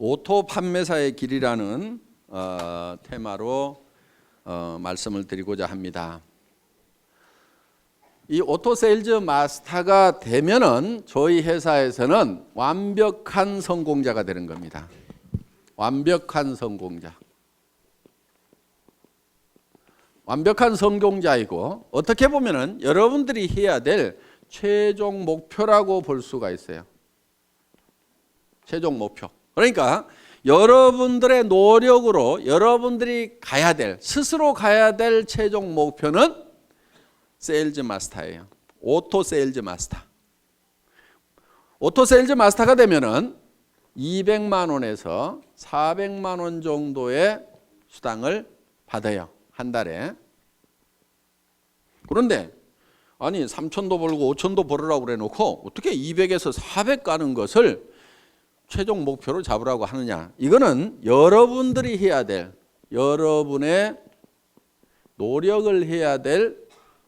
오토 판매사의 길이라는 테마로 말씀을 드리고자 합니다. 이 오토 세일즈 마스터가 되면은 저희 회사에서는 완벽한 성공자가 되는 겁니다. 완벽한 성공자. 완벽한 성공자이고 어떻게 보면은 여러분들이 해야 될 최종 목표라고 볼 수가 있어요. 최종 목표. 그러니까 여러분들의 노력으로 여러분들이 가야 될, 스스로 가야 될 최종 목표는 세일즈 마스터예요. 오토 세일즈 마스터. 오토 세일즈 마스터가 되면은 200만 원에서 400만 원 정도의 수당을 받아요. 한 달에. 그런데 아니 3천도 벌고 5천도 벌으라고 그래 놓고 어떻게 200에서 400 가는 것을 최종 목표로 잡으라고 하느냐. 이거는 여러분들이 해야 될, 여러분의 노력을 해야 될,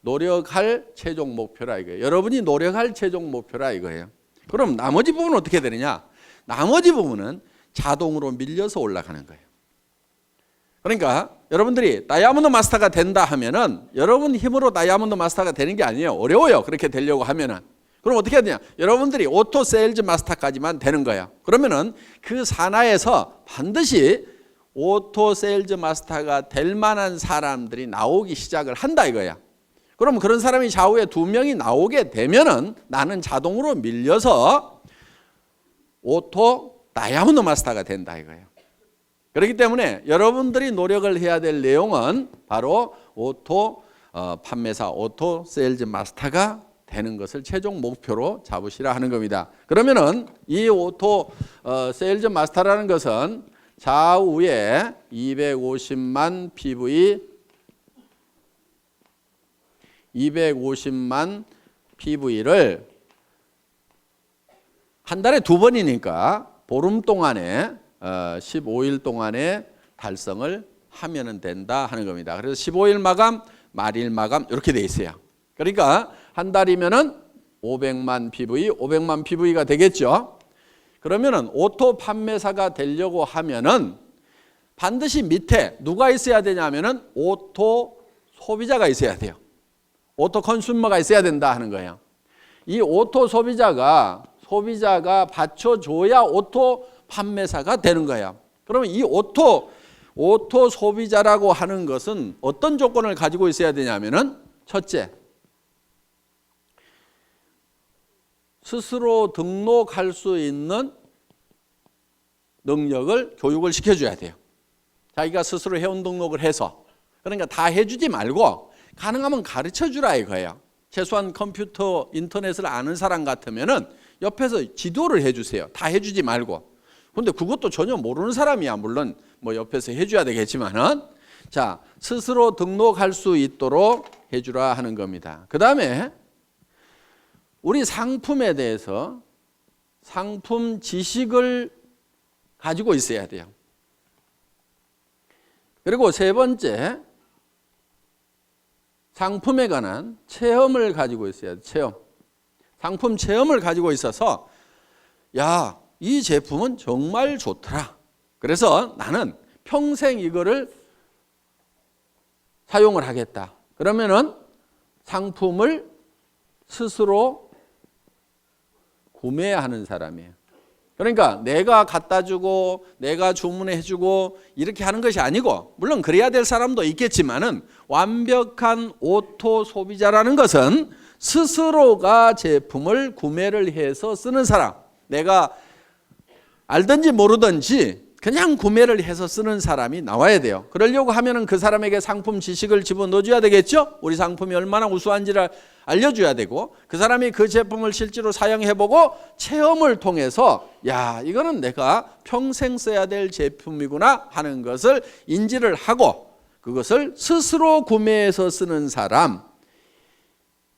노력할 최종 목표라 이거예요. 여러분이 노력할 최종 목표라 이거예요. 그럼 나머지 부분은 어떻게 되느냐? 나머지 부분은 자동으로 밀려서 올라가는 거예요. 그러니까 여러분들이 다이아몬드 마스터가 된다 하면은 여러분 힘으로 다이아몬드 마스터가 되는 게 아니에요. 어려워요. 그렇게 되려고 하면은. 그럼 어떻게 해야 되냐? 여러분들이 오토 세일즈 마스터까지만 되는 거예요. 그러면은 그 산하에서 반드시 오토 세일즈 마스터가 될 만한 사람들이 나오기 시작을 한다 이거야. 그럼 그런 사람이 좌우에 2명이 나오게 되면은 나는 자동으로 밀려서 오토 다이아몬드 마스터가 된다 이거예요. 그렇기 때문에 여러분들이 노력을 해야 될 내용은 바로 오토 판매사, 오토 세일즈 마스터가 되는 것을 최종 목표로 잡으시라 하는 겁니다. 그러면은 이 오토 세일즈 마스터라는 것은 좌우에 250만 PV를 한 달에 2번이니까 보름 동안에 15일 동안에 달성을 하면 된다 하는 겁니다. 그래서 15일 마감, 말일 마감 이렇게 돼 있어요. 그러니까 한 달이면은 500만 PV가 되겠죠. 그러면은 오토 판매사가 되려고 하면은 반드시 밑에 누가 있어야 되냐면은 오토 소비자가 있어야 돼요. 오토 컨슈머가 있어야 된다 하는 거예요. 이 오토 소비자가 받쳐줘야 오토 판매사가 되는 거예요. 그러면 이 오토 소비자라고 하는 것은 어떤 조건을 가지고 있어야 되냐면은 첫째, 스스로 등록할 수 있는 능력을 교육을 시켜줘야 돼요. 자기가 스스로 회원 등록을 해서. 그러니까 다 해주지 말고 가능하면 가르쳐주라 이거예요. 최소한 컴퓨터, 인터넷을 아는 사람 같으면은 옆에서 지도를 해주세요. 다 해주지 말고. 근데 그것도 전혀 모르는 사람이야. 물론 뭐 옆에서 해줘야 되겠지만은. 자, 스스로 등록할 수 있도록 해주라 하는 겁니다. 그 다음에 우리 상품에 대해서 상품 지식을 가지고 있어야 돼요. 그리고 세 번째, 상품에 관한 체험을 가지고 있어야 돼요. 체험. 상품 체험을 가지고 있어서 야, 이 제품은 정말 좋더라. 그래서 나는 평생 이거를 사용을 하겠다. 그러면은 상품을 스스로 구매하는 사람이에요. 그러니까 내가 갖다 주고 내가 주문해 주고 이렇게 하는 것이 아니고, 물론 그래야 될 사람도 있겠지만은 완벽한 오토 소비자라는 것은 스스로가 제품을 구매를 해서 쓰는 사람. 내가 알든지 모르든지 그냥 구매를 해서 쓰는 사람이 나와야 돼요. 그러려고 하면은 그 사람에게 상품 지식을 집어넣어줘야 되겠죠. 우리 상품이 얼마나 우수한지를 알려줘야 되고, 그 사람이 그 제품을 실제로 사용해보고 체험을 통해서 야, 이거는 내가 평생 써야 될 제품이구나 하는 것을 인지를 하고 그것을 스스로 구매해서 쓰는 사람,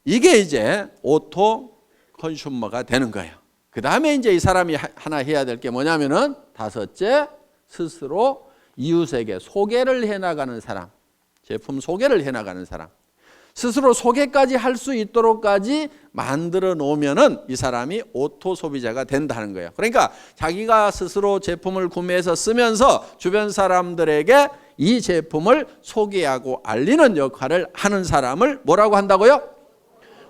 이게 이제 오토 컨슈머가 되는 거예요. 그 다음에 이제 이 사람이 하나 해야 될 게 뭐냐면은 다섯째, 스스로 이웃에게 소개를 해나가는 사람, 제품 소개를 해나가는 사람. 스스로 소개까지 할 수 있도록까지 만들어 놓으면은 이 사람이 오토 소비자가 된다는 거예요. 그러니까 자기가 스스로 제품을 구매해서 쓰면서 주변 사람들에게 이 제품을 소개하고 알리는 역할을 하는 사람을 뭐라고 한다고요?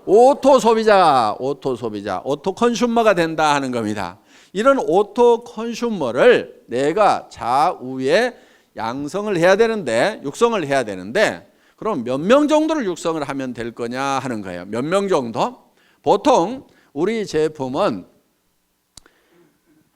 오토 소비자, 오토 소비자, 오토 컨슈머가 된다 하는 겁니다. 이런 오토 컨슈머를 내가 좌우에 양성을 해야 되는데, 육성을 해야 되는데, 그럼 몇 명 정도를 육성을 하면 될 거냐 하는 거예요. 몇 명 정도? 보통 우리 제품은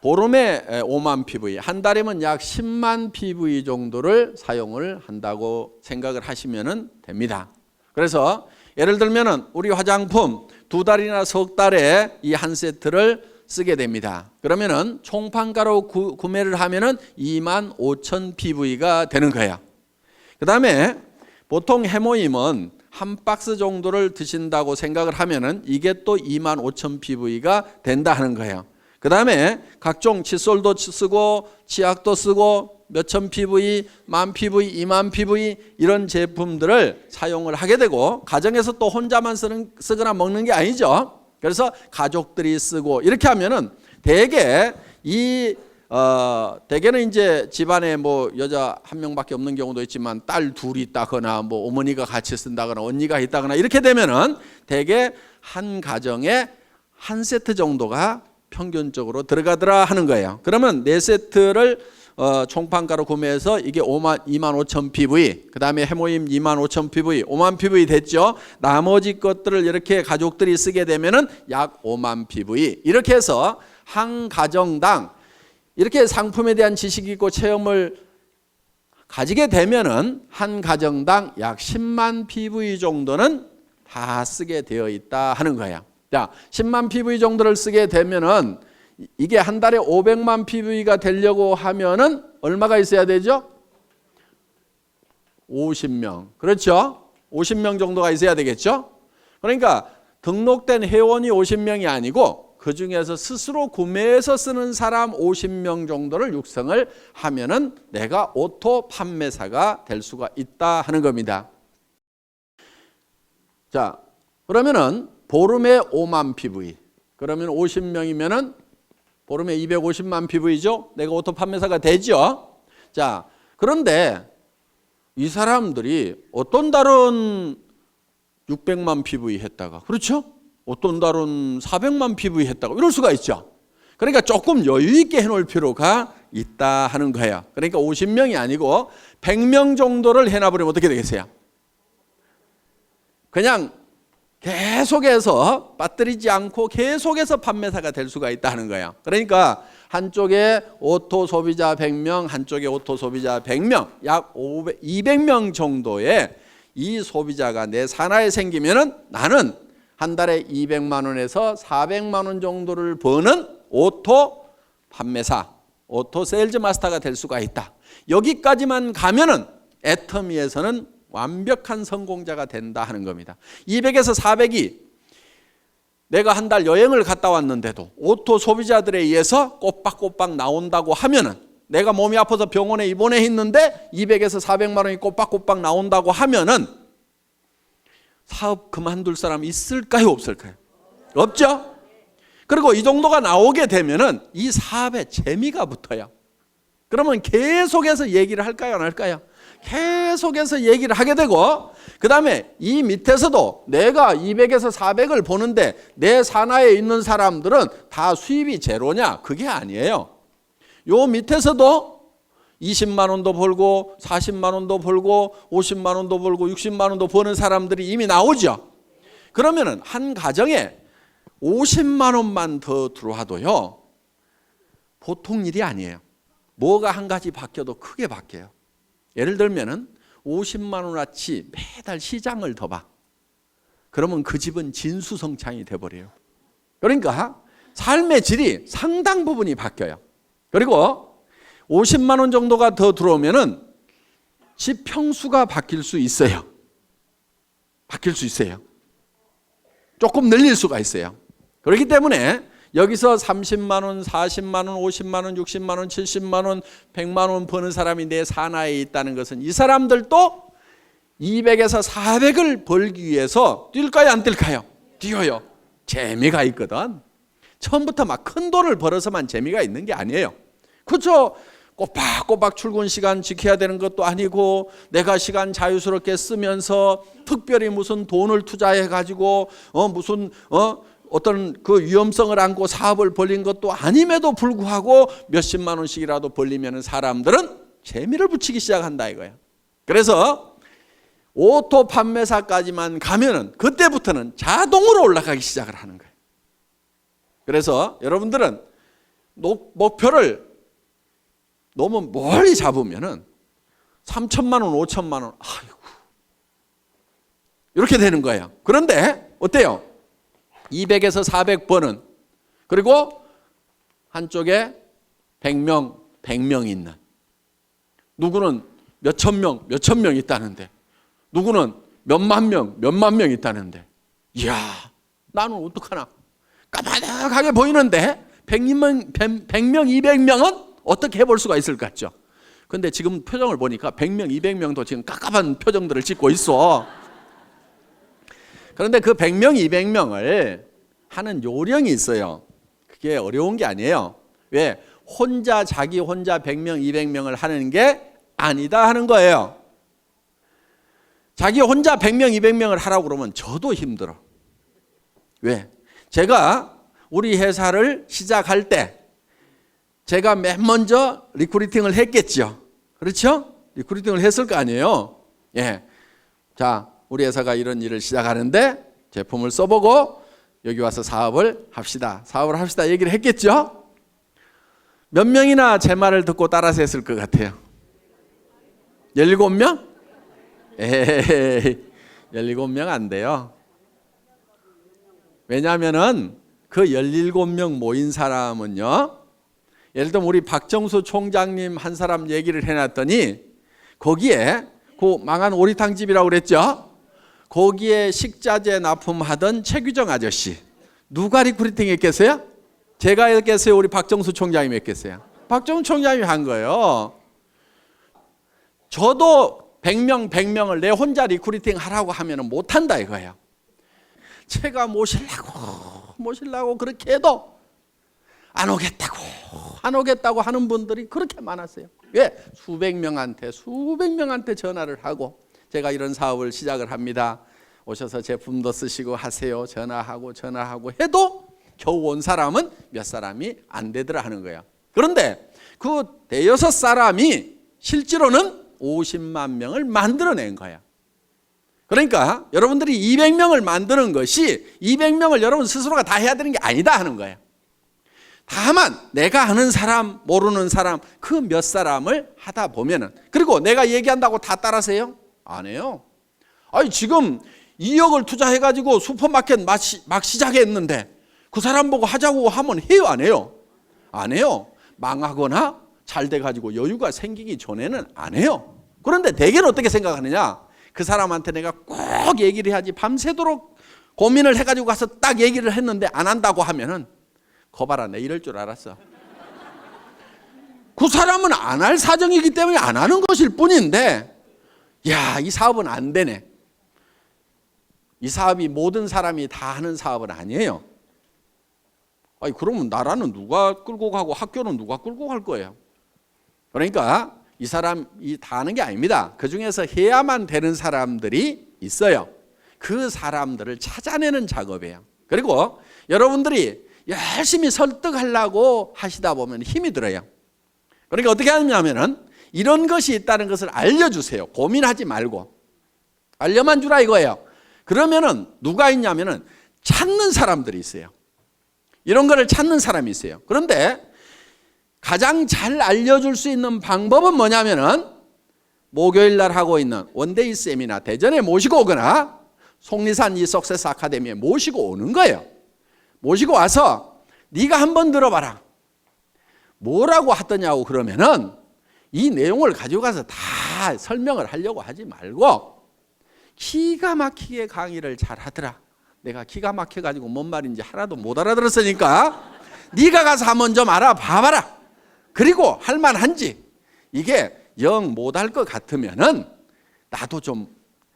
보름에 5만 PV, 한 달이면 약 10만 PV 정도를 사용을 한다고 생각을 하시면 됩니다. 그래서 예를 들면 우리 화장품 2달이나 석 달에 이 한 세트를 쓰게 됩니다. 그러면은 총판가로 구매를 하면은 2만 5천 PV가 되는 거예요. 그 다음에 보통 해모임은 한 박스 정도를 드신다고 생각을 하면은 이게 또 2만 5천 PV가 된다 하는 거예요. 그 다음에 각종 칫솔도 쓰고 치약도 쓰고 몇천 PV, 만 PV, 2만 PV 이런 제품들을 사용을 하게 되고, 가정에서 또 혼자만 쓰거나 먹는 게 아니죠. 그래서 가족들이 쓰고 이렇게 하면은 대개는 이제 집안에 뭐 여자 한 명밖에 없는 경우도 있지만 딸 둘이 있다거나 뭐 어머니가 같이 쓴다거나 언니가 있다거나 이렇게 되면은 대개 한 가정에 한 세트 정도가 평균적으로 들어가더라 하는 거예요. 그러면 4세트를 총판가로 구매해서 이게 2만 5천 PV, 그 다음에 해모임 2만 5천 PV, 5만 PV 됐죠. 나머지 것들을 이렇게 가족들이 쓰게 되면은 약 5만 PV. 이렇게 해서 한 가정당 이렇게 상품에 대한 지식이 있고 체험을 가지게 되면은 한 가정당 약 10만 PV 정도는 다 쓰게 되어 있다 하는 거예요. 자, 10만 PV 정도를 쓰게 되면은 이게 한 달에 500만 PV가 되려고 하면은 얼마가 있어야 되죠? 50명. 그렇죠? 50명 정도가 있어야 되겠죠? 그러니까 등록된 회원이 50명이 아니고 그 중에서 스스로 구매해서 쓰는 사람 50명 정도를 육성을 하면은 내가 오토 판매사가 될 수가 있다 하는 겁니다. 자, 그러면은 보름에 5만 PV. 그러면 50명이면은 보름에 250만 PV죠? 내가 오토 판매사가 되죠? 자, 그런데 이 사람들이 어떤 달은 600만 PV 했다가, 그렇죠? 어떤 달은 400만 PV 했다가 이럴 수가 있죠. 그러니까 조금 여유 있게 해놓을 필요가 있다 하는 거예요. 그러니까 50명이 아니고 100명 정도를 해놔버리면 어떻게 되겠어요? 그냥 계속해서 빠뜨리지 않고 계속해서 판매사가 될 수가 있다 하는 거예요. 그러니까 한쪽에 오토 소비자 100명, 한쪽에 오토 소비자 100명, 약 200명 정도의 이 소비자가 내 산하에 생기면은 나는 한 달에 200만 원에서 400만 원 정도를 버는 오토 판매사, 오토 세일즈 마스터가 될 수가 있다. 여기까지만 가면은 애터미에서는 완벽한 성공자가 된다 하는 겁니다. 200에서 400이 내가 한 달 여행을 갔다 왔는데도 오토 소비자들에 의해서 꼬박꼬박 나온다고 하면은, 내가 몸이 아파서 병원에 입원해 있는데 200에서 400만 원이 꼬박꼬박 나온다고 하면은 사업 그만둘 사람 있을까요, 없을까요? 없죠? 그리고 이 정도가 나오게 되면은 이 사업에 재미가 붙어요. 그러면 계속해서 얘기를 할까요, 안 할까요? 계속해서 얘기를 하게 되고, 그 다음에 이 밑에서도 내가 200에서 400을 보는데 내 산하에 있는 사람들은 다 수입이 제로냐? 그게 아니에요. 요 밑에서도 20만 원도 벌고 40만 원도 벌고 50만 원도 벌고 60만 원도 버는 사람들이 이미 나오죠. 그러면은 한 가정에 50만 원만 더 들어와도요, 보통 일이 아니에요. 뭐가 한 가지 바뀌어도 크게 바뀌어요. 예를 들면은 50만 원어치 매달 시장을 더 봐. 그러면 그 집은 진수성찬이 돼버려요. 그러니까 삶의 질이 상당 부분이 바뀌어요. 그리고 50만 원 정도가 더 들어오면은 집 평수가 바뀔 수 있어요. 바뀔 수 있어요. 조금 늘릴 수가 있어요. 그렇기 때문에 여기서 30만 원, 40만 원, 50만 원, 60만 원, 70만 원, 100만 원 버는 사람이 내 산하에 있다는 것은 이 사람들도 200에서 400을 벌기 위해서 뛸까요, 안 뛸까요? 뛰어요. 재미가 있거든. 처음부터 막 큰 돈을 벌어서만 재미가 있는 게 아니에요. 그렇죠? 꼬박꼬박 출근 시간 지켜야 되는 것도 아니고, 내가 시간 자유스럽게 쓰면서 특별히 무슨 돈을 투자해 가지고 어떤 그 위험성을 안고 사업을 벌린 것도 아님에도 불구하고 몇십만 원씩이라도 벌리면 사람들은 재미를 붙이기 시작한다 이거예요. 그래서 오토 판매사까지만 가면은 그때부터는 자동으로 올라가기 시작을 하는 거예요. 그래서 여러분들은 목표를 너무 멀리 잡으면은 3천만 원, 5천만 원, 아이고, 이렇게 되는 거예요. 그런데 어때요? 200에서 400번은, 그리고 한쪽에 100명 있는, 누구는 몇천 명 있다는데, 누구는 몇만 명 있다는데, 이야, 나는 어떡하나? 까마득하게 보이는데 100명, 200명은 어떻게 해볼 수가 있을 것 같죠? 근데 지금 표정을 보니까 100명, 200명도 지금 깝깝한 표정들을 짓고 있어. 그런데 그 100명, 200명을 하는 요령이 있어요. 그게 어려운 게 아니에요. 왜? 자기 혼자 100명, 200명을 하는 게 아니다 하는 거예요. 자기 혼자 100명, 200명을 하라고 그러면 저도 힘들어. 왜? 제가 우리 회사를 시작할 때 제가 맨 먼저 리크루팅을 했겠죠. 그렇죠? 리크루팅을 했을 거 아니에요. 예. 자, 우리 회사가 이런 일을 시작하는데 제품을 써보고 여기 와서 사업을 합시다. 얘기를 했겠죠? 몇 명이나 제 말을 듣고 따라서 했을 것 같아요? 17명? 에이, 17명 안 돼요. 왜냐하면은 그 17명 모인 사람은요, 예를 들면 우리 박정수 총장님 한 사람 얘기를 해놨더니 거기에 그 망한 오리탕집이라고 그랬죠? 거기에 식자재 납품하던 최규정 아저씨, 누가 리크루팅 했겠어요? 제가 했겠어요? 우리 박정수 총장님이 했겠어요? 박정수 총장님이 한 거예요. 저도 100명을 내 혼자 리크루팅 하라고 하면 못한다 이거예요. 제가 모시려고 그렇게 해도 안 오겠다고 하는 분들이 그렇게 많았어요. 왜? 수백 명한테 전화를 하고, 제가 이런 사업을 시작을 합니다. 오셔서 제품도 쓰시고 하세요. 전화하고 해도 겨우 온 사람은 몇 사람이 안 되더라 하는 거예요. 그런데 그 대여섯 사람이 실제로는 50만 명을 만들어낸 거예요. 그러니까 여러분들이 200명을 만드는 것이 200명을 여러분 스스로가 다 해야 되는 게 아니다 하는 거예요. 다만 내가 아는 사람, 모르는 사람, 그 몇 사람을 하다 보면은, 그리고 내가 얘기한다고 다 따라서요? 안 해요. 아니 지금 2억을 투자해가지고 슈퍼마켓 막 시작했는데 그 사람 보고 하자고 하면 해요, 안 해요? 안 해요. 망하거나 잘 돼가지고 여유가 생기기 전에는 안 해요. 그런데 대개는 어떻게 생각하느냐? 그 사람한테 내가 꼭 얘기를 해야지, 밤새도록 고민을 해가지고 가서 딱 얘기를 했는데 안 한다고 하면은, 거봐라, 내 이럴 줄 알았어. 그 사람은 안 할 사정이기 때문에 안 하는 것일 뿐인데, 야, 이 사업은 안 되네. 이 사업이 모든 사람이 다 하는 사업은 아니에요. 아니, 그러면 나라는 누가 끌고 가고 학교는 누가 끌고 갈 거예요? 그러니까 이 사람이 다 하는 게 아닙니다. 그 중에서 해야만 되는 사람들이 있어요. 그 사람들을 찾아내는 작업이에요. 그리고 여러분들이 열심히 설득하려고 하시다 보면 힘이 들어요. 그러니까 어떻게 하냐면은 이런 것이 있다는 것을 알려주세요. 고민하지 말고 알려만 주라 이거예요. 그러면은 누가 있냐면은 찾는 사람들이 있어요. 이런 거를 찾는 사람이 있어요. 그런데 가장 잘 알려줄 수 있는 방법은 뭐냐면은 목요일 날 하고 있는 원데이 세미나 대전에 모시고 오거나 속리산 이 석세스 아카데미에 모시고 오는 거예요. 모시고 와서 네가 한번 들어봐라. 뭐라고 하더냐고 그러면은 이 내용을 가지고 가서 다 설명을 하려고 하지 말고 기가 막히게 강의를 잘 하더라. 내가 기가 막혀가지고 뭔 말인지 하나도 못 알아들었으니까 네가 가서 한번 좀 알아봐봐라. 그리고 할만한지, 이게 영 못할 것 같으면은 나도 좀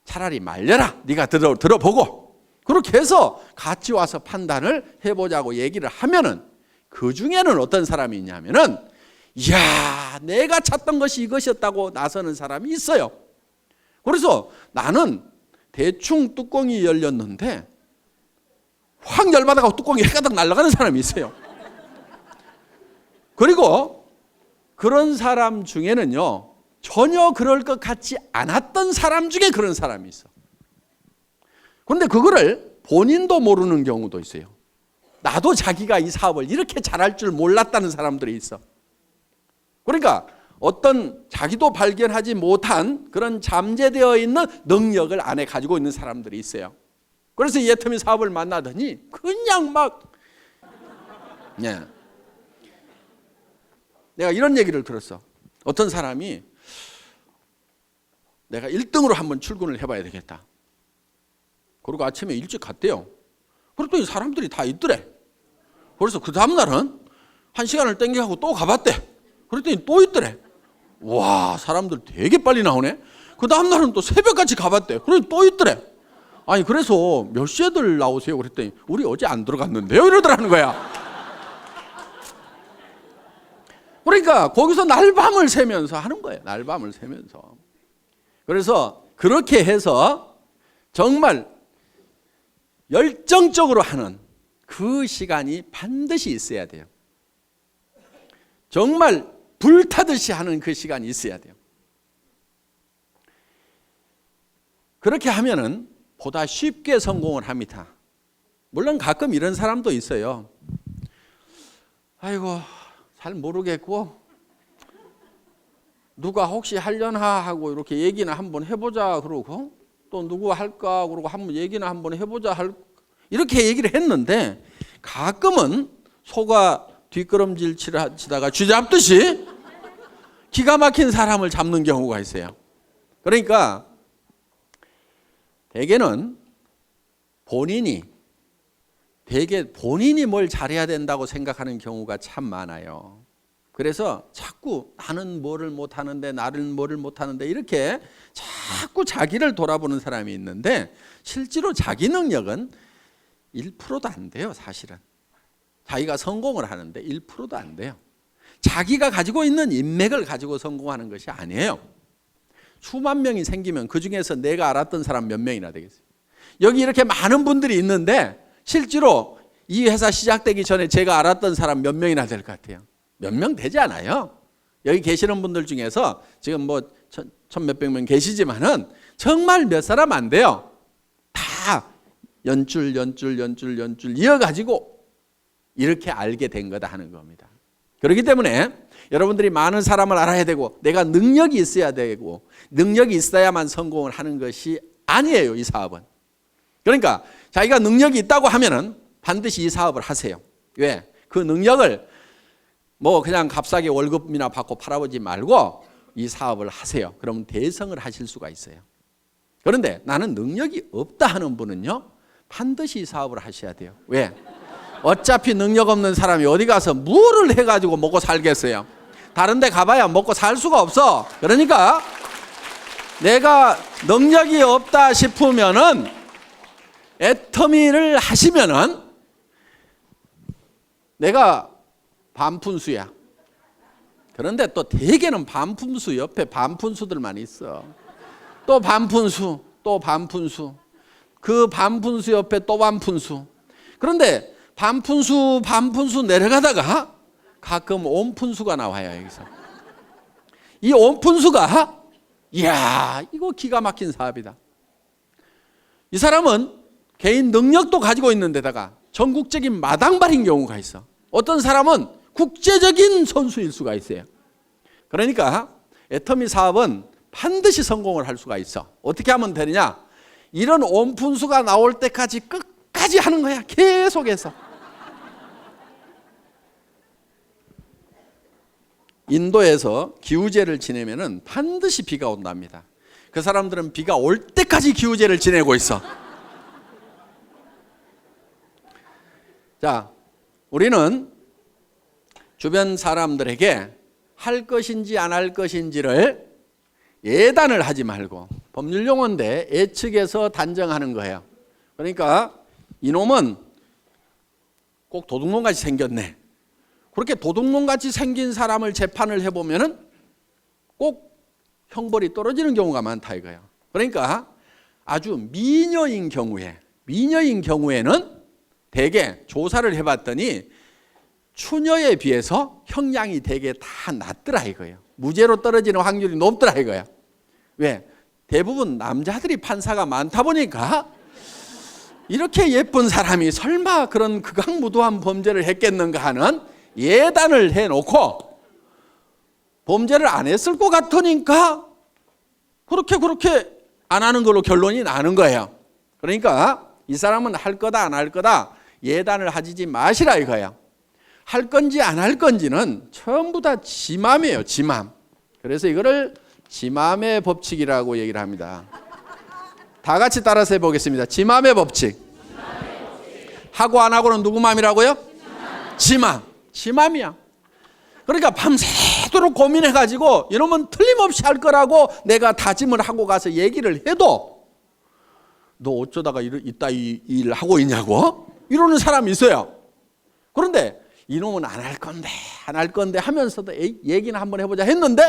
차라리 말려라. 네가 들어보고. 그렇게 해서 같이 와서 판단을 해보자고 얘기를 하면은 그 중에는 어떤 사람이 있냐면은 이야, 내가 찾던 것이 이것이었다고 나서는 사람이 있어요. 그래서 나는 대충 뚜껑이 열렸는데 확 열받아가고 뚜껑이 해가닥 날아가는 사람이 있어요. 그리고 그런 사람 중에는요, 전혀 그럴 것 같지 않았던 사람 중에 그런 사람이 있어. 그런데 그거를 본인도 모르는 경우도 있어요. 나도 자기가 이 사업을 이렇게 잘할 줄 몰랐다는 사람들이 있어. 그러니까 어떤 자기도 발견하지 못한 그런 잠재되어 있는 능력을 안에 가지고 있는 사람들이 있어요. 그래서 이 애터미 사업을 만나더니 그냥 막 내가 이런 얘기를 들었어. 어떤 사람이 내가 1등으로 한번 출근을 해봐야 되겠다. 그리고 아침에 일찍 갔대요. 그랬더니 사람들이 다 있더래. 그래서 그 다음날은 1시간을 땡겨가고 또 가봤대. 그랬더니 또 있더래. 와, 사람들 되게 빨리 나오네. 그 다음날은 또 새벽까지 가봤대. 그랬더니 또 있더래. 아니, 그래서 몇 시에들 나오세요? 그랬더니 우리 어제 안 들어갔는데요? 이러더라는 거야. 그러니까 거기서 날밤을 새면서 하는 거예요. 날밤을 새면서. 그래서 그렇게 해서 정말 열정적으로 하는 그 시간이 반드시 있어야 돼요. 정말 불타듯이 하는 그 시간이 있어야 돼요. 그렇게 하면은 보다 쉽게 성공을 합니다. 물론 가끔 이런 사람도 있어요. 아이고, 잘 모르겠고 누가 혹시 하려나 하고 이렇게 얘기나 한번 해보자 그러고 또 누구 할까 그러고 한번 얘기나 한번 해보자 이렇게 얘기를 했는데 가끔은 소가 뒷걸음질 치다가 쥐 잡듯이 기가 막힌 사람을 잡는 경우가 있어요. 그러니까 대개는 본인이 뭘 잘해야 된다고 생각하는 경우가 참 많아요. 그래서 자꾸 나는 뭐를 못하는데 나는 뭐를 못하는데 이렇게 자꾸 자기를 돌아보는 사람이 있는데 실제로 자기 능력은 1%도 안 돼요. 사실은 자기가 성공을 하는데 1%도 안 돼요. 자기가 가지고 있는 인맥을 가지고 성공하는 것이 아니에요. 수만 명이 생기면 그중에서 내가 알았던 사람 몇 명이나 되겠어요. 여기 이렇게 많은 분들이 있는데 실제로 이 회사 시작되기 전에 제가 알았던 사람 몇 명이나 될 것 같아요? 몇 명 되지 않아요. 여기 계시는 분들 중에서 지금 뭐 천 몇백 명 계시지만은 정말 몇 사람 안 돼요. 다 연줄 이어가지고 이렇게 알게 된 거다 하는 겁니다. 그렇기 때문에 여러분들이 많은 사람을 알아야 되고 내가 능력이 있어야 되고 능력이 있어야만 성공을 하는 것이 아니에요. 이 사업은. 그러니까 자기가 능력이 있다고 하면은 반드시 이 사업을 하세요. 왜? 그 능력을 뭐 그냥 값싸게 월급이나 받고 팔아보지 말고 이 사업을 하세요. 그러면 대성을 하실 수가 있어요. 그런데 나는 능력이 없다 하는 분은요, 반드시 이 사업을 하셔야 돼요. 왜? 어차피 능력 없는 사람이 어디 가서 뭐를 해가지고 먹고 살겠어요. 다른 데 가봐야 먹고 살 수가 없어. 그러니까 내가 능력이 없다 싶으면은 애터미를 하시면은 내가 반푼수야. 그런데 또 대개는 반푼수 옆에 반푼수들만 있어. 또 반푼수, 또 반푼수. 그 반푼수 옆에 또 반푼수. 그런데 반푼수 내려가다가 가끔 온푼수가 나와요. 여기서. 이 온푼수가 이야, 이거 기가 막힌 사업이다. 이 사람은 개인 능력도 가지고 있는 데다가 전국적인 마당발인 경우가 있어. 어떤 사람은 국제적인 선수일 수가 있어요. 그러니까 애터미 사업은 반드시 성공을 할 수가 있어. 어떻게 하면 되느냐? 이런 온푼수가 나올 때까지 끝까지 하는 거야. 계속해서. 인도에서 기우제를 지내면은 반드시 비가 온답니다. 그 사람들은 비가 올 때까지 기우제를 지내고 있어. 자, 우리는 주변 사람들에게 할 것인지 안 할 것인지를 예단을 하지 말고 법률 용어인데 예측해서 단정하는 거예요. 그러니까 이놈은 꼭 도둑놈같이 생겼네. 그렇게 도둑놈같이 생긴 사람을 재판을 해보면은 꼭 형벌이 떨어지는 경우가 많다 이거예요. 그러니까 아주 미녀인 경우에는 대개 조사를 해봤더니 추녀에 비해서 형량이 대개 다 낮더라 이거예요. 무죄로 떨어지는 확률이 높더라 이거예요. 왜? 대부분 남자들이 판사가 많다 보니까 이렇게 예쁜 사람이 설마 그런 극악무도한 범죄를 했겠는가 하는 예단을 해놓고 범죄를 안 했을 것 같으니까 그렇게 안 하는 걸로 결론이 나는 거예요. 그러니까 이 사람은 할 거다 안 할 거다 예단을 하지 마시라 이거예요. 할 건지 안 할 건지는 전부 다 지 맘이에요. 지 맘. 그래서 이거를 지 맘의 법칙이라고 얘기를 합니다. 다 같이 따라서 해보겠습니다. 지 맘의 법칙. 하고 안 하고는 누구 맘이라고요? 지 맘. 지 맘이야. 그러니까 밤새도록 고민해가지고 이놈은 틀림없이 할 거라고 내가 다짐을 하고 가서 얘기를 해도 너 어쩌다가 이따 이 일 하고 있냐고 이러는 사람이 있어요. 그런데 이놈은 안 할 건데 하면서도 얘기는 한번 해보자 했는데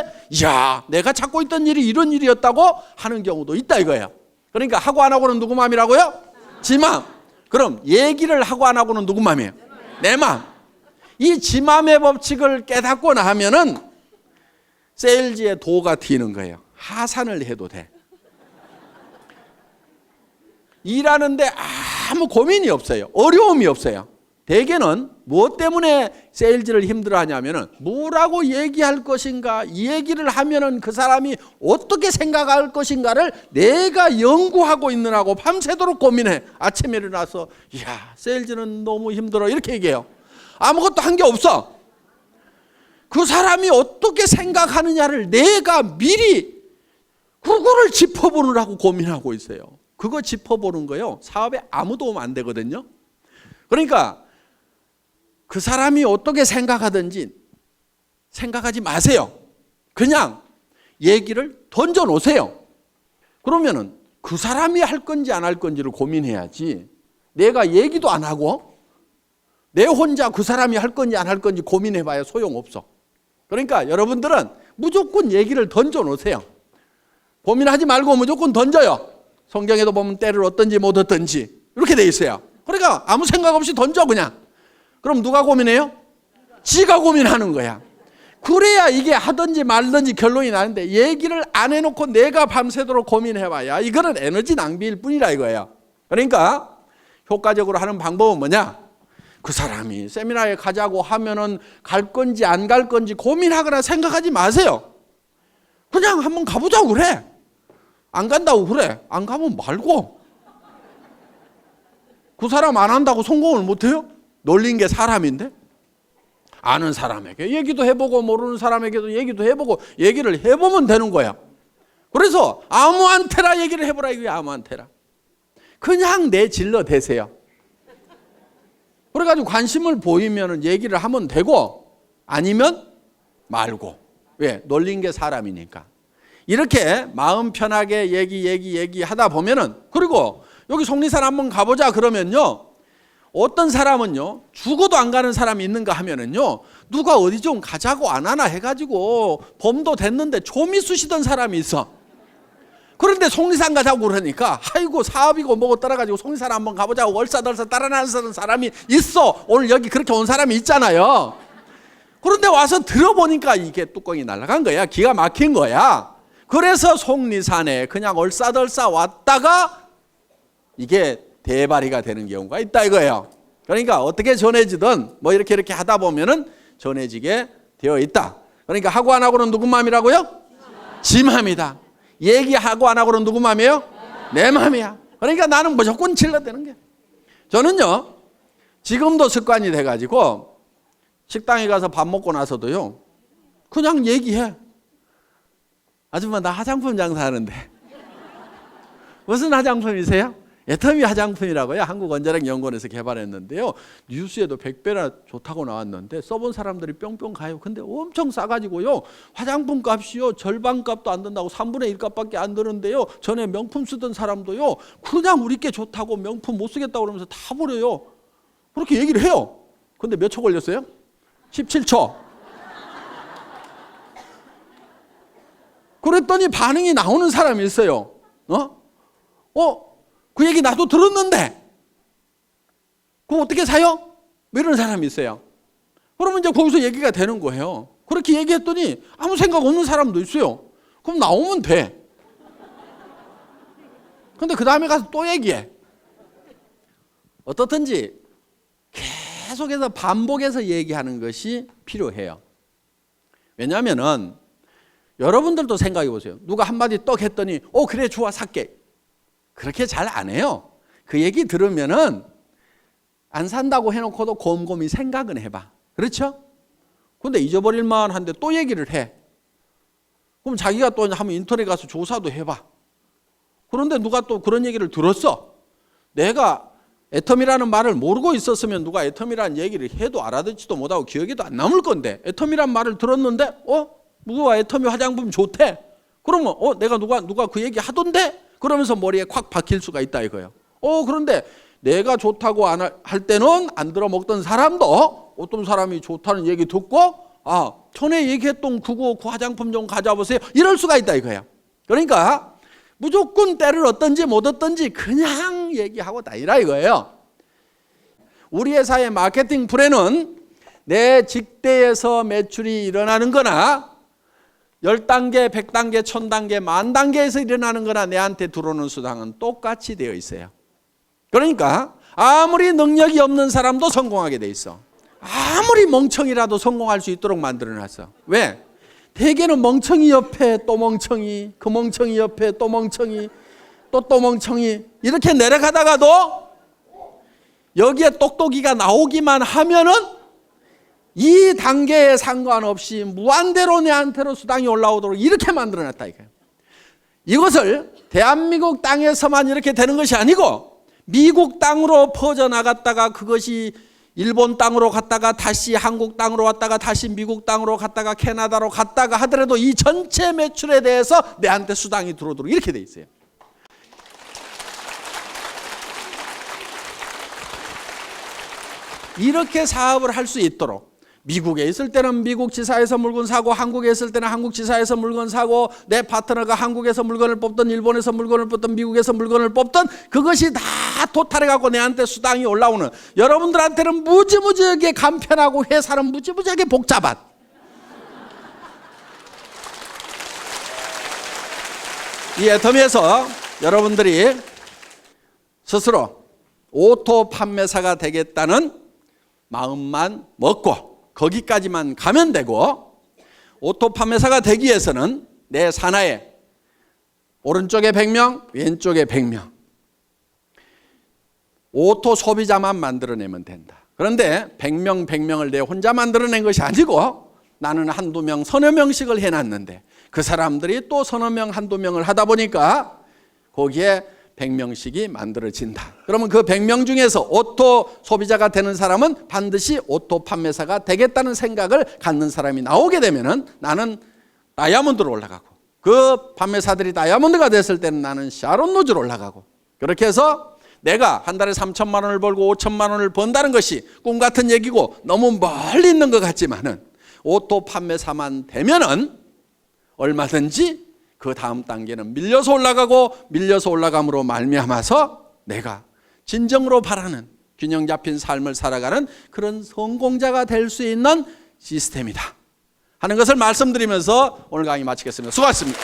야 내가 찾고 있던 일이 이런 일이었다고 하는 경우도 있다 이거예요. 그러니까 하고 안 하고는 누구 맘이라고요? 지 맘. 그럼 얘기를 하고 안 하고는 누구 맘이에요? 내 맘. 이 지 맘의 법칙을 깨닫고 나면은 세일즈의 도가 튀는 거예요. 하산을 해도 돼. 일하는데 아무 고민이 없어요. 어려움이 없어요. 대개는 무엇 때문에 세일즈를 힘들어하냐면은 뭐라고 얘기할 것인가, 이 얘기를 하면은 그 사람이 어떻게 생각할 것인가를 내가 연구하고 있느라고 밤새도록 고민해. 아침에 일어나서 야 세일즈는 너무 힘들어 이렇게 얘기해요. 아무것도 한 게 없어. 그 사람이 어떻게 생각하느냐를 내가 미리 그거를 짚어보느라고 고민하고 있어요. 그거 짚어보는 거요 사업에 아무 도움 안 되거든요. 그러니까 그 사람이 어떻게 생각하든지 생각하지 마세요. 그냥 얘기를 던져 놓으세요. 그러면은 그 사람이 할 건지 안 할 건지를 고민해야지 내가 얘기도 안 하고 내 혼자 그 사람이 할 건지 안 할 건지 고민해봐야 소용없어. 그러니까 여러분들은 무조건 얘기를 던져 놓으세요. 고민하지 말고 무조건 던져요. 성경에도 보면 때를 얻든지 못 얻든지 이렇게 돼 있어요. 그러니까 아무 생각 없이 던져 그냥. 그럼 누가 고민해요? 지가 고민하는 거야. 그래야 이게 하든지 말든지 결론이 나는데 얘기를 안 해놓고 내가 밤새도록 고민해봐야 이거는 에너지 낭비일 뿐이라 이거예요. 그러니까 효과적으로 하는 방법은 뭐냐? 그 사람이 세미나에 가자고 하면은 갈 건지 안 갈 건지 고민하거나 생각하지 마세요. 그냥 한번 가보자고 그래. 안 간다고 그래. 안 가면 말고. 그 사람 안 한다고 성공을 못해요? 놀린 게 사람인데? 아는 사람에게 얘기도 해보고 모르는 사람에게도 얘기도 해보고 얘기를 해보면 되는 거야. 그래서 아무한테나 얘기를 해보라 이거야. 아무한테나. 그냥 내질러 대세요. 그래가지고 관심을 보이면 얘기를 하면 되고 아니면 말고. 왜? 놀린 게 사람이니까. 이렇게 마음 편하게 얘기하다 보면은 그리고 여기 속리산 한번 가보자 그러면요. 어떤 사람은요 죽어도 안 가는 사람이 있는가 하면은요 누가 어디 좀 가자고 안 하나 해가지고 범도 됐는데 좀이 쑤시던 사람이 있어. 그런데 속리산 가자고 그러니까 아이고 사업이고 뭐고 따라가지고 속리산 한번 가보자고 얼싸덜싸 따라나서는 사람이 있어. 오늘 여기 그렇게 온 사람이 있잖아요. 그런데 와서 들어보니까 이게 뚜껑이 날아간 거야. 기가 막힌 거야. 그래서 속리산에 그냥 얼싸덜싸 왔다가 이게 대발이가 되는 경우가 있다 이거예요. 그러니까 어떻게 전해지든 뭐 이렇게 하다 보면은 전해지게 되어 있다. 그러니까 하고 안 하고는 누구 마음이라고요? 지 마음이다. 얘기하고 안 하고는 누구 마음이에요? 내 마음이야. 그러니까 나는 무조건 질러대는 게. 저는요 지금도 습관이 돼가지고 식당에 가서 밥 먹고 나서도요 그냥 얘기해. 아줌마 나 화장품 장사하는데 무슨 화장품이세요? 애터미 화장품이라고요. 한국원자력연구원에서 개발했는데요. 뉴스에도 100배나 좋다고 나왔는데 써본 사람들이 뿅뿅 가요. 근데 엄청 싸가지고요. 화장품 값이요. 절반 값도 안 든다고 3분의 1 값밖에 안 드는데요. 전에 명품 쓰던 사람도요. 그냥 우리 게 좋다고 명품 못 쓰겠다고 그러면서 다 버려요. 그렇게 얘기를 해요. 근데 몇 초 걸렸어요? 17초. 그랬더니 반응이 나오는 사람이 있어요. 그 얘기 나도 들었는데 그거 어떻게 사요? 뭐 이런 사람이 있어요. 그러면 이제 거기서 얘기가 되는 거예요. 그렇게 얘기했더니 아무 생각 없는 사람도 있어요. 그럼 나오면 돼. 근데 그 다음에 가서 또 얘기해. 어떻든지 계속해서 반복해서 얘기하는 것이 필요해요. 왜냐하면은 여러분들도 생각해 보세요. 누가 한마디 떡 했더니 그래 좋아 살게. 그렇게 잘 안 해요. 그 얘기 들으면은 안 산다고 해놓고도 곰곰이 생각은 해봐. 그렇죠? 근데 잊어버릴 만한데 또 얘기를 해. 그럼 자기가 또 한번 인터넷 가서 조사도 해봐. 그런데 누가 또 그런 얘기를 들었어. 내가 애텀이라는 말을 모르고 있었으면 누가 애텀이라는 얘기를 해도 알아듣지도 못하고 기억에도 안 남을 건데 애텀이란 말을 들었는데 누가 애텀이 화장품 좋대. 그러면 내가 누가 그 얘기 하던데? 그러면서 머리에 콱 박힐 수가 있다 이거예요. 그런데 내가 좋다고 안 할 때는 안 들어먹던 사람도 어떤 사람이 좋다는 얘기 듣고 전에 얘기했던 그 화장품 좀 가져보세요. 이럴 수가 있다 이거예요. 그러니까 무조건 때를 얻든지 못 얻든지 그냥 얘기하고 다니라 이거예요. 우리 회사의 마케팅 플랜은 내 직대에서 매출이 일어나는 거나 10단계, 100단계, 1000단계, 10,000단계에서 일어나는 거나 내한테 들어오는 수당은 똑같이 되어 있어요. 그러니까 아무리 능력이 없는 사람도 성공하게 돼 있어. 아무리 멍청이라도 성공할 수 있도록 만들어놨어. 왜? 대개는 멍청이 옆에 또 멍청이, 그 멍청이 옆에 또 멍청이, 또 멍청이 이렇게 내려가다가도 여기에 똑똑이가 나오기만 하면은 이 단계에 상관없이 무한대로 내한테로 수당이 올라오도록 이렇게 만들어놨다 이거예요. 이것을 대한민국 땅에서만 이렇게 되는 것이 아니고 미국 땅으로 퍼져나갔다가 그것이 일본 땅으로 갔다가 다시 한국 땅으로 왔다가 다시 미국 땅으로 갔다가 캐나다로 갔다가 하더라도 이 전체 매출에 대해서 내한테 수당이 들어오도록 이렇게 돼 있어요. 이렇게 사업을 할 수 있도록 미국에 있을 때는 미국 지사에서 물건 사고 한국에 있을 때는 한국 지사에서 물건 사고 내 파트너가 한국에서 물건을 뽑든 일본에서 물건을 뽑든 미국에서 물건을 뽑든 그것이 다 토탈해 갖고 내한테 수당이 올라오는 여러분들한테는 무지무지하게 간편하고 회사는 무지무지하게 복잡한 이 애터미에서 여러분들이 스스로 오토 판매사가 되겠다는 마음만 먹고 거기까지만 가면 되고 오토 판매사가 되기 위해서는 내 산하에 오른쪽에 100명, 왼쪽에 100명 오토 소비자만 만들어내면 된다. 그런데 100명을 내 혼자 만들어낸 것이 아니고 나는 한두 명, 서너 명씩을 해놨는데 그 사람들이 또 서너 명, 한두 명을 하다 보니까 거기에 100명씩이 만들어진다. 그러면 그 100명 중에서 오토 소비자가 되는 사람은 반드시 오토 판매사가 되겠다는 생각을 갖는 사람이 나오게 되면은 나는 다이아몬드로 올라가고 그 판매사들이 다이아몬드가 됐을 때는 나는 샤론 노즈로 올라가고 그렇게 해서 내가 한 달에 3천만 원을 벌고 5천만 원을 번다는 것이 꿈 같은 얘기고 너무 멀리 있는 것 같지만은 오토 판매사만 되면은 얼마든지 그 다음 단계는 밀려서 올라감으로 말미암아서 내가 진정으로 바라는 균형 잡힌 삶을 살아가는 그런 성공자가 될 수 있는 시스템이다 하는 것을 말씀드리면서 오늘 강의 마치겠습니다. 수고하셨습니다.